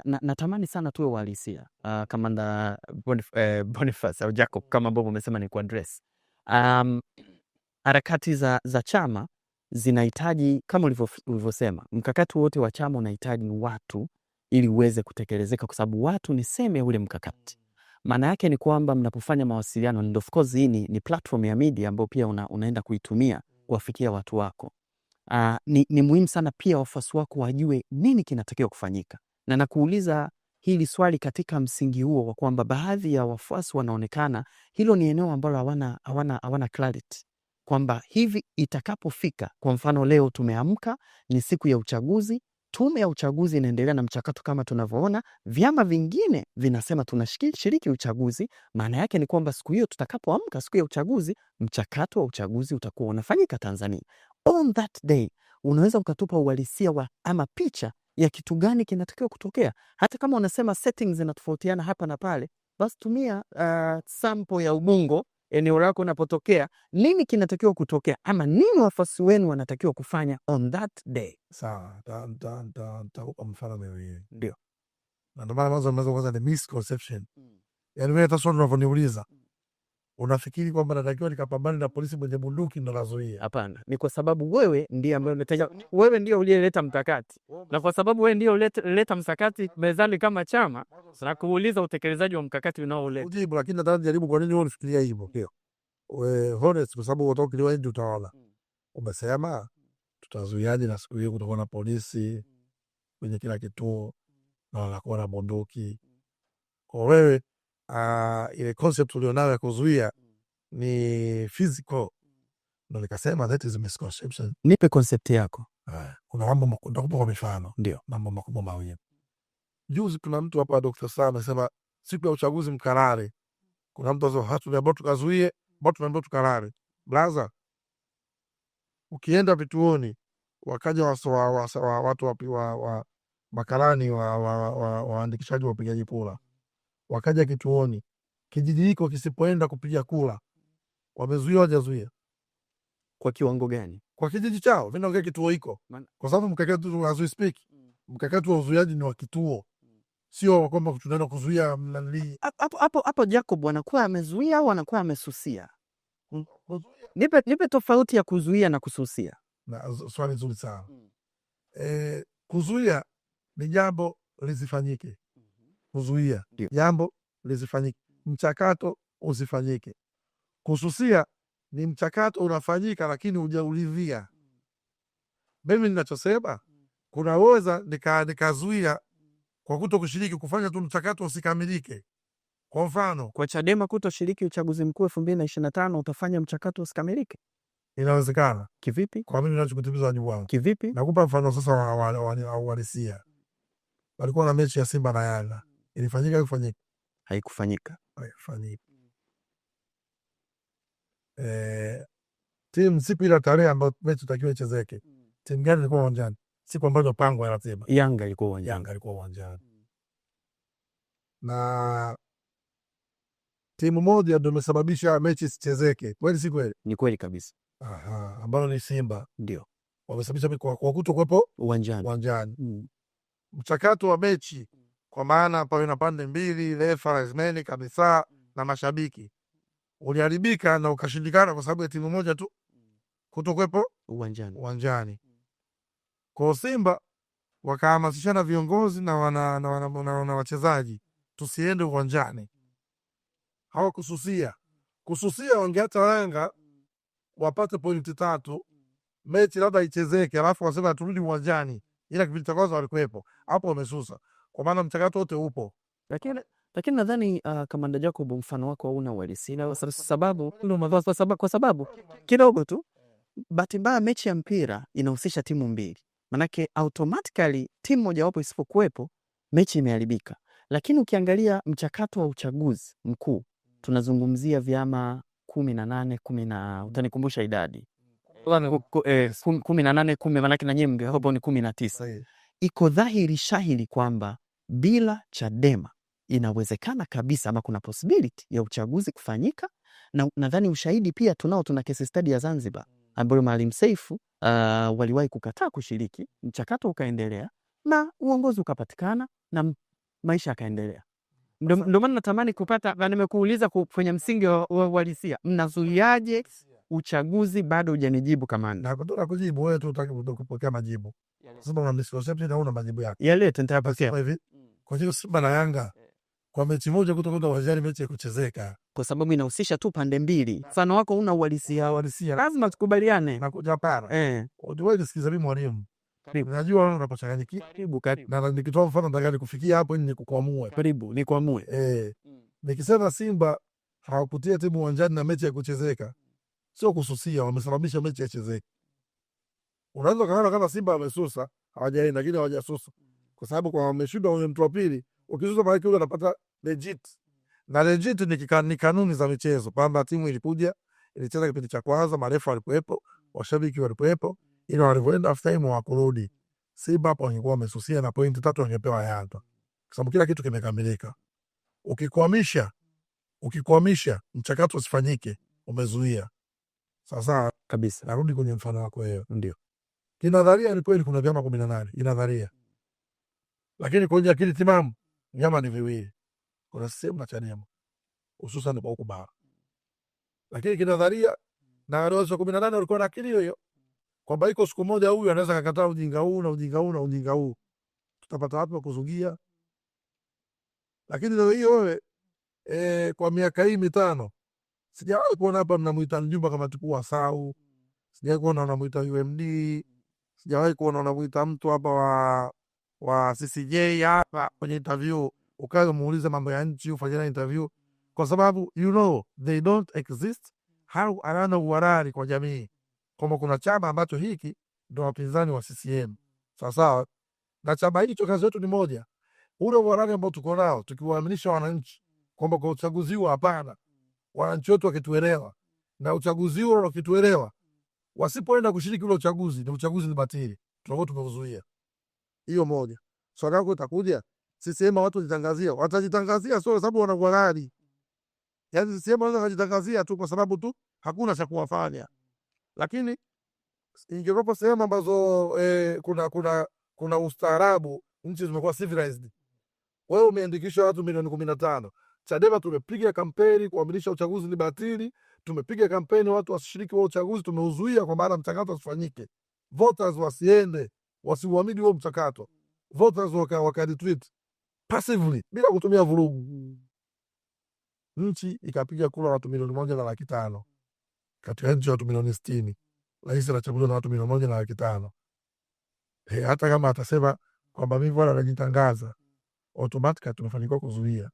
natamani sana tuwe uhalisia. Kamanda Boniface au Jacob, kama ambavyo umesema ni kuaddress. Harakati za chama zinahitaji, kama ulivyosema, mkakati wote wa chama unahitaji watu ili uweze kutekelezeka, kwa sababu watu ni sehemu ya ule mkakati. Maana yake ni kwamba mnapofanya mawasiliano, and of course hii ni platform ya media ambayo pia unaenda kuitumia kuwafikia watu wako. Ni muhimu sana pia wafuasi wako wajue nini kinatakiwa kufanyika. Na nakuuliza hili swali katika msingi huo wa kwamba baadhi ya wafuasi wanaonekana hilo ni eneo ambalo hawana clarity, kwamba hivi itakapofika, kwa mfano leo tumeamka ni siku ya uchaguzi, tume ya uchaguzi inaendelea na mchakato kama tunavyoona, vyama vingine vinasema tunashiriki uchaguzi. Maana yake ni kwamba siku hiyo tutakapoamka siku ya uchaguzi, mchakato wa uchaguzi utakuwa unafanyika Tanzania. On that day unaweza ukatupa uhalisia wa ama picha ya kitu gani kinatakiwa kutokea? Hata kama unasema settings zinatofautiana hapa na pale, basi tumia sample ya Ubungo, eneo lako unapotokea, nini kinatakiwa kutokea ama nini wafuasi wenu wanatakiwa kufanya on that day. Sawa, nitakupa mfano miwili. Ndio. Na ndio maana mwanzo kwanza ni misconception. Yaani wewe hata swali unavyoniuliza, unafikiri kwamba natakiwa nikapambane na polisi mwenye bunduki ndo nazuia? Hapana, ni kwa sababu wewe ndiye ambaye unataja, wewe ndio uliyeleta mkakati. Na kwa sababu wewe ndio ulileta mkakati mezani kama chama, na kuuliza utekelezaji wa mkakati unaoleta. Ujibu, lakini nataka nijaribu kwa nini wewe unafikiria hivyo. Ndio. Wewe honest, kwa sababu kutoka kiliwa nje utaona. Umesema tutazuiaje na siku hiyo kutakuwa na polisi kwenye kila kituo na wanakuwa na bunduki. Kwa wewe ile concept ulionayo ya kuzuia ni physical. Ndio nikasema that is a misconception. Nipe concept yako. Kuna mambo makubwa kwa mifano. Ndio. Mambo makubwa mawili. Juzi kuna mtu hapa Dr. Sana anasema siku ya uchaguzi mkalale. Kuna mtu anasema hatunaomba tukazuie, bado tunaomba tukalale. Blaza, ukienda vituoni wakaja watu wa makarani waandikishaji wa upigaji kura, wakaja kituoni, kijiji hiko kisipoenda kupiga kura, wamezuia wajazuia? Kwa kiwango gani? Kwa kijiji chao, mimi naongea kituo hiko. Kwa sababu mkakati tu as we speak, mkakati wa uzuiaji ni wa kituo. Sio kwamba tunaenda kuzuia mnali. Hapo Jacob anakuwa amezuia au anakuwa amesusia? Nipe tofauti ya kuzuia na kususia. Na swali nzuri sana. Kuzuia ni jambo lisifanyike. Kuzuia jambo lisifanyike, mchakato usifanyike. Kususia ni mchakato unafanyika lakini hujauridhia. Mimi ninachosema kunaweza nikazuia kwa kuto kushiriki, kufanya tu mchakato usikamilike. Kwa mfano, kwa Chadema kutoshiriki uchaguzi mkuu 2025 utafanya mchakato usikamilike? Inawezekana. Kivipi? Kwa mimi ninachokutimiza wajibu wangu. Kivipi? Nakupa mfano sasa wa uhalisia. Walikuwa na mechi ya Simba na Yanga. Ilifanyika au kufanyika? Haikufanyika. Haikufanyika. Timu siku ile tarehe ambayo mechi itakiwa ichezeke, timu gani ilikuwa uwanjani? Siku ambayo pangwa ya ratiba. Yanga ilikuwa uwanjani. Yanga ilikuwa uwanjani. Na timu moja ndio imesababisha mechi isichezeke. Kweli si kweli? Ni kweli kabisa. Ambao ni Simba. Ndio. Wamesababisha kwa kutokuwepo uwanjani. Mchakato wa mechi, kwa maana pawe na pande mbili, refa, lazimeni kabisa na mashabiki, uliharibika na ukashindikana kwa sababu ya timu moja tu kutokuwepo uwanjani. Kwa Simba wakahamasishana viongozi na wachezaji tusiende uwanjani. Hawakususia. Kususia wangeacha Yanga wapate pointi 3, mechi labda ichezeke, alafu wasema turudi uwanjani, ila kipindi cha kwanza walikuwepo. Hapo wamesusa, kwa maana mchakato wote upo. Lakini nadhani Kamanda Jacob, mfano wako hauna uhalisia, kwa sababu kidogo tu bahati mbaya mechi ya mpira inahusisha timu mbili. Manake automatically timu moja wapo isipokuwepo mechi imeharibika. Lakini ukiangalia mchakato wa uchaguzi mkuu tunazungumzia vyama 18 utanikumbusha idadi 18 manake na nyinyi hapo ni 19. Iko dhahiri shahiri kwamba bila Chadema inawezekana kabisa ama kuna possibility ya uchaguzi kufanyika, na nadhani ushahidi pia tuna case study ya Zanzibar ambayo Maalim Seif waliwahi kukataa kushiriki, mchakato ukaendelea, na uongozi ukapatikana na maisha yakaendelea. Ndio maana natamani kupata, na nimekuuliza kwenye msingi wa uhalisia, mnazuiaje uchaguzi? Bado hujanijibu kamanda. Nataka kujibu wewe tu, utaki kupokea majibu. Sasa una misconception na una majibu yake. Yale nitayapokea. Hivi kwa hiyo Simba na Yanga kwa mechi moja kutoka uwanjani, mechi ya kuchezeka, kwa sababu inahusisha tu pande mbili. Mfano wako una uhalisia, lazima tukubaliane. Nakuja para wewe nisikize mimi mwalimu, najua wewe unapochanganyikiwa. Na nikitoa mfano nataka nikufikia hapo ili nikukwamue. Karibu nikuamue. Nikisema Simba hawakutia timu uwanjani na mechi ya kuchezeka, sio kususia, wamesababisha mechi ya kuchezeka. Unaweza kaona kama Simba wamesusa, hawajaenda, lakini hawajasusa, kwa sababu kwa wameshinda wale mtu wa pili. Ukisusa maana yule anapata legit, na legit ni kanuni za michezo, kwamba timu ilikuja ilicheza kipindi cha kwanza, marefu walikuwepo, washabiki walikuwepo, ili walivyoenda half time wakurudi. Simba hapo wangekuwa wamesusia na pointi 3 wangepewa Yanga, kwa sababu kila kitu kimekamilika. Ukikwamisha mchakato usifanyike, umezuia. Sasa kabisa, narudi kwenye mfano wako wewe. Ndio kinadharia ni kweli kuna vyama 18 inadharia, lakini kwenye akili timamu vyama ni viwili, kuna CCM na Chadema, hususan kwa huko bara. Lakini kinadharia na wale 18 walikuwa na akili hiyo, kwamba iko siku moja huyu anaweza kukataa ujinga huu na ujinga huu na ujinga huu, tutapata watu wa kuzugia. Lakini leo hiyo wewe kwa miaka hii 5 sijawahi kuona hapa mnamuita Njumba kama tukuu wa Sau, sijawahi kuona wanamuita UMD, sijawahi kuona wanamuita mtu hapa wa CCJ hapa kwenye interview ukae muulize mambo ya nchi ufanye interview, kwa sababu they don't exist. Hao alana uharari kwa jamii kama kuna chama ambacho hiki ndio wapinzani wa CCM. Sawa, na chama hicho kazi yetu ni moja, ule uharari ambao tuko nao, tukiwaaminisha wananchi kwamba kwa uchaguzi huu hapana, wananchi wetu wakituelewa na uchaguzi huo wakituelewa, wasipoenda kushiriki ule uchaguzi, ni uchaguzi ni batili, tunakuwa tumeuzuia. Hiyo moja. Swali lako itakuja, CCM watu watajitangazia sio sababu wanakuwa gari. Yaani CCM wanaweza kujitangazia tu kwa sababu tu hakuna cha kuwafanya. Lakini ingekuwa sehemu ambazo kuna ustaarabu, nchi zimekuwa civilized. Wewe umeandikisha watu milioni 15. Chadema tumepiga kampeni kuaminisha uchaguzi ni batili, tumepiga kampeni watu wasishiriki wa uchaguzi, tumeuzuia kwa maana mchakato usifanyike. Voters wasiende, wasiuamini huo mchakato. Voters waka-retweet passively bila kutumia vurugu. Nchi ikapiga kura watu milioni 1.5 katika nchi watu milioni 60. Rais anachaguliwa na watu milioni 1.5. Hata kama atasema kwamba mimi bwana najitangaza, automatically tumefanikiwa kuzuia.